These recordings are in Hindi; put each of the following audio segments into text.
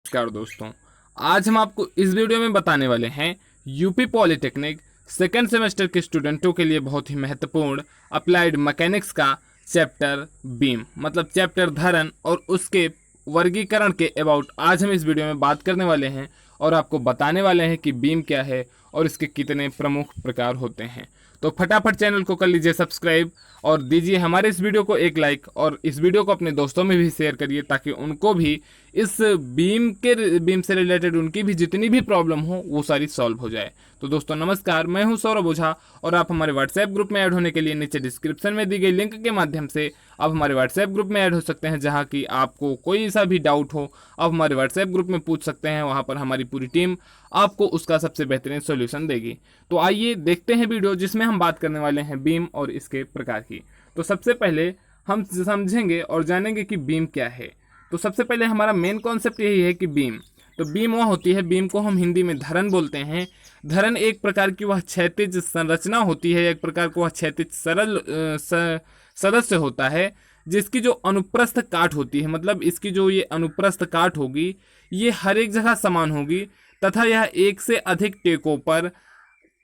नमस्कार दोस्तों। आज हम आपको इस वीडियो में बताने वाले हैं यूपी पॉलिटेक्निक सेकेंड सेमेस्टर के स्टूडेंटों के लिए बहुत ही महत्वपूर्ण अप्लाइड मैकेनिक्स का चैप्टर बीम मतलब चैप्टर धरन और उसके वर्गीकरण के अबाउट आज हम इस वीडियो में बात करने वाले हैं और आपको बताने वाले हैं कि बीम क्या है और इसके कितने प्रमुख प्रकार होते हैं। तो फटाफट चैनल को कर लीजिए सब्सक्राइब और दीजिए हमारे इस वीडियो को एक लाइक और इस वीडियो को अपने दोस्तों में भी शेयर करिए ताकि उनको भी इस बीम से रिलेटेड उनकी भी जितनी भी प्रॉब्लम हो वो सारी सॉल्व हो जाए। तो दोस्तों नमस्कार, मैं हूं सौरभ ओझा और आप हमारे व्हाट्सएप ग्रुप में ऐड होने के लिए नीचे डिस्क्रिप्शन में दी गई लिंक के माध्यम से आप हमारे व्हाट्सएप ग्रुप में ऐड हो सकते हैं, जहां कि आपको कोई सा भी डाउट हो आप हमारे व्हाट्सएप ग्रुप में पूछ सकते हैं। वहां पर हमारी पूरी टीम आपको उसका सबसे बेहतरीन सॉल्यूशन देगी। तो आइए देखते हैं वीडियो जिसमें हम बात करने वाले हैं बीम और इसके प्रकार की। तो सबसे पहले हम समझेंगे और जानेंगे कि बीम क्या है। तो सबसे पहले हमारा मेन कॉन्सेप्ट यही है कि बीम, तो बीम वह होती है, बीम को हम हिंदी में धरन बोलते हैं। धरन एक प्रकार की वह क्षैतिज संरचना होती है, एक प्रकार का वह क्षैतिज सरल सदस्य होता है जिसकी जो अनुप्रस्थ काट होती है, मतलब इसकी जो ये अनुप्रस्थ काट होगी ये हर एक जगह समान होगी तथा यह एक से अधिक टेकों पर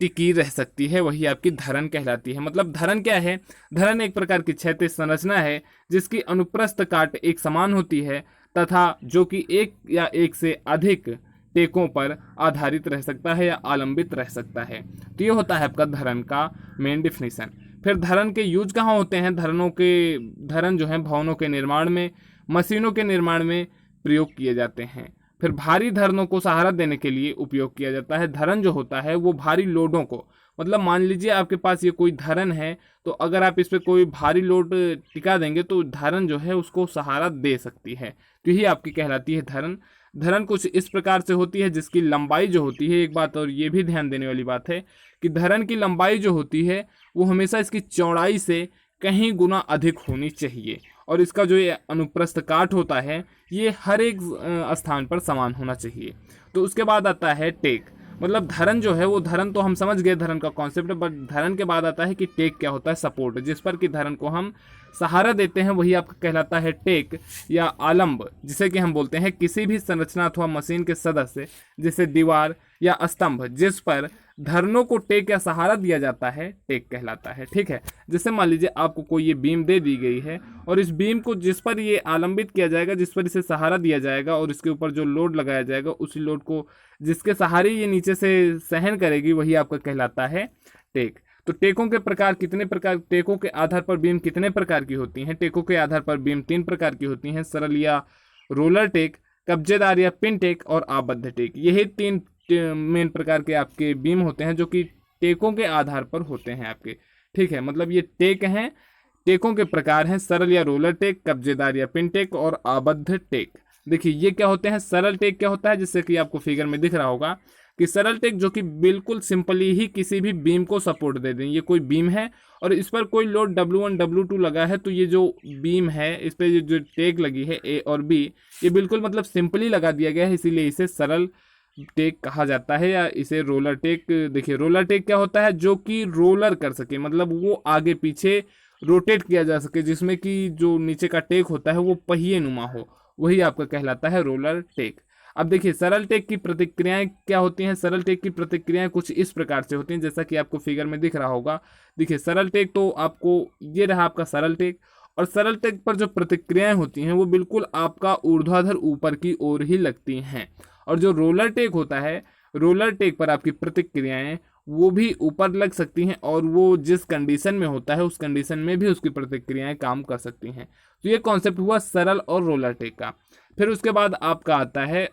टिकी रह सकती है, वही आपकी धरन कहलाती है। मतलब धरन क्या है? धरन एक प्रकार की क्षैतिज संरचना है जिसकी अनुप्रस्थ काट एक समान होती है तथा जो कि एक या एक से अधिक टेकों पर आधारित रह सकता है या आलंबित रह सकता है। तो ये होता है आपका धरन का मेन डिफिनीशन। फिर धरन के यूज कहाँ होते हैं? धरन जो है भवनों के निर्माण में, मशीनों के निर्माण में प्रयोग किए जाते हैं। फिर भारी धरनों को सहारा देने के लिए उपयोग किया जाता है। धरन जो होता है वो भारी लोडों को, मतलब मान लीजिए आपके पास ये कोई धरन है तो अगर आप इस पर कोई भारी लोड टिका देंगे तो धरन जो है उसको सहारा दे सकती है, तो यही आपकी कहलाती है धरन। धरन कुछ इस प्रकार से होती है जिसकी लंबाई जो होती है, एक बात और ये भी ध्यान देने वाली बात है कि धरन की लंबाई जो होती है वो हमेशा इसकी चौड़ाई से कहीं गुना अधिक होनी चाहिए और इसका जो ये अनुप्रस्थ काट होता है ये हर एक स्थान पर समान होना चाहिए। तो उसके बाद आता है टेक, मतलब धरन जो है वो, धरन तो हम समझ गए धरन का कॉन्सेप्ट, बट धरन के बाद आता है कि टेक क्या होता है? सपोर्ट, जिस पर कि धरन को हम सहारा देते हैं वही आपका कहलाता है टेक या आलंब, जिसे कि हम बोलते हैं किसी भी संरचना अथवा मशीन के सदस्य जैसे दीवार या स्तंभ जिस पर धरनों को टेक या सहारा दिया जाता है टेक कहलाता है। ठीक है, जैसे मान लीजिए आपको कोई ये बीम दे दी गई है और इस बीम को जिस पर ये आलंबित किया जाएगा, जिस पर इसे सहारा दिया जाएगा और इसके ऊपर जो लोड लगाया जाएगा उसी लोड को जिसके सहारे ये नीचे से सहन करेगी वही आपका कहलाता है टेक। तो टेकों के प्रकार कितने प्रकार, टेकों के आधार पर बीम कितने प्रकार की होती हैं? टेकों के आधार पर बीम 3 प्रकार की होती हैं, सरल या रोलर टेक, कब्जेदार या पिन टेक और आबद्ध टेक। यही 3 मेन प्रकार के आपके बीम होते हैं जो कि टेकों के आधार पर होते हैं आपके। ठीक है, मतलब ये टेक हैं, टेकों के प्रकार हैं सरल या रोलर टेक, कब्जेदार या पिन टेक और आबद्ध टेक। देखिए ये क्या होते हैं? सरल टेक क्या होता है, जिससे कि आपको फिगर में दिख रहा होगा कि सरल टेक जो कि बिल्कुल सिंपली ही किसी भी बीम को सपोर्ट दे दें। ये कोई बीम है और इस पर कोई लोड W1 W2 लगा है, तो ये जो बीम है इस पर जो टेक लगी है A और B, ये बिल्कुल मतलब सिंपली लगा दिया गया है, इसीलिए इसे सरल टेक कहा जाता है या इसे रोलर टेक। देखिए रोलर टेक क्या होता है? जो कि रोलर कर सके, मतलब वो आगे पीछे रोटेट किया जा सके, जिसमें कि जो नीचे का टेक होता है वो पहिए नुमा हो, वही आपका कहलाता है रोलर टेक। अब देखिए सरल टेक की प्रतिक्रियाएं क्या होती हैं? सरल टेक की प्रतिक्रियाएं कुछ इस प्रकार से होती हैं जैसा कि आपको फिगर में दिख रहा होगा। देखिए सरल टेक तो आपको ये रहा आपका सरल टेक, और सरल टेक पर जो प्रतिक्रियाएं होती हैं वो बिल्कुल आपका ऊर्ध्वाधर ऊपर की ओर ही लगती हैं, और जो रोलर टेक होता है, रोलर टेक पर आपकी प्रतिक्रियाएं वो भी ऊपर लग सकती हैं और वो जिस कंडीशन में होता है उस कंडीशन में भी उसकी प्रतिक्रियाएं काम कर सकती हैं। तो ये कॉन्सेप्ट हुआ सरल और रोलर टेक का। फिर उसके बाद आपका आता है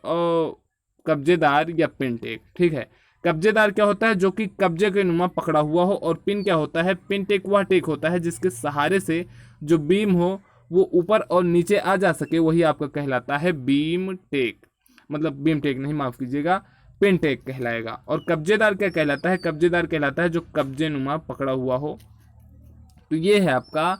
कब्जेदार या पिन टेक। ठीक है, कब्जेदार क्या होता है? जो कि कब्जे के नुमा पकड़ा हुआ हो। और पिन क्या होता है? पिन टेक वह टेक होता है जिसके सहारे से जो बीम हो वो ऊपर और नीचे आ जा सके, वही आपका कहलाता है बीम टेक, मतलब बीम टेक नहीं, माफ कीजिएगा, पिन टेक कहलाएगा। और कब्जेदार क्या कहलाता है? कब्जेदार कहलाता है जो कब्जे नुमा पकड़ा हुआ हो। तो ये है आपका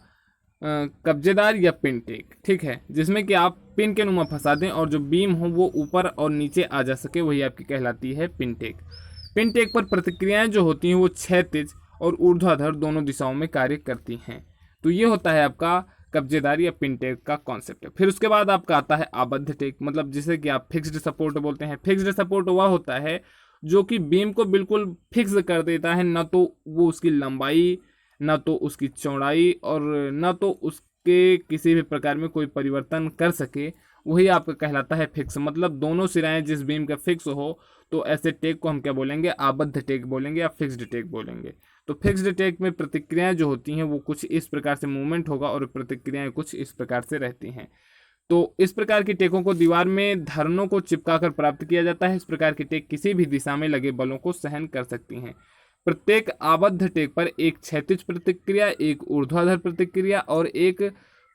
कब्जेदार या पिन टेक। ठीक है, जिसमें कि आप पिन के नुमा फंसा दें और जो बीम हो वो ऊपर और नीचे आ जा सके, वही आपकी कहलाती है पिन टेक। पिन टेक पर प्रतिक्रियाएं जो होती हैं वो क्षैतिज और ऊर्ध्वाधर दोनों दिशाओं में कार्य करती हैं। तो ये होता है आपका कब्जेदारी या पिन टेक का कॉन्सेप्ट है। फिर उसके बाद आपका आता है आबद्ध टेक, मतलब जिसे कि आप फिक्स्ड सपोर्ट बोलते हैं। फिक्स्ड सपोर्ट वह होता है जो कि बीम को बिल्कुल फिक्स कर देता है, ना तो वो उसकी लंबाई, ना तो उसकी चौड़ाई और ना तो उसके किसी भी प्रकार में कोई परिवर्तन कर सके, वही आपका कहलाता है फिक्स। मतलब दोनों सिराएं जिस बीम का फिक्स हो, तो ऐसे टेक को हम क्या बोलेंगे, आबद्ध टेक बोलेंगे या फिक्स्ड टेक बोलेंगे। तो फिक्स्ड टेक में प्रतिक्रियाएं जो होती हैं वो कुछ इस प्रकार से मूवमेंट होगा और प्रतिक्रियाएं कुछ इस प्रकार से रहती हैं। तो इस प्रकार की टेकों को दीवार में धरनों को चिपकाकर प्राप्त किया जाता है। इस प्रकार की टेक किसी भी दिशा में लगे बलों को सहन कर सकती हैं। प्रत्येक आबद्ध टेक पर एक क्षैतिज प्रतिक्रिया, एक ऊर्ध्वाधर प्रतिक्रिया और एक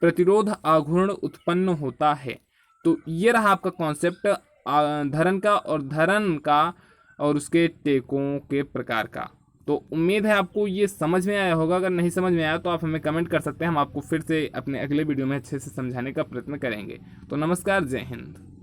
प्रतिरोध आघूर्ण उत्पन्न होता है। तो ये रहा आपका कॉन्सेप्ट धरन का और उसके टेकों के प्रकार का। तो उम्मीद है आपको ये समझ में आया होगा। अगर नहीं समझ में आया तो आप हमें कमेंट कर सकते हैं, हम आपको फिर से अपने अगले वीडियो में अच्छे से समझाने का प्रयत्न करेंगे। तो नमस्कार, जय हिंद।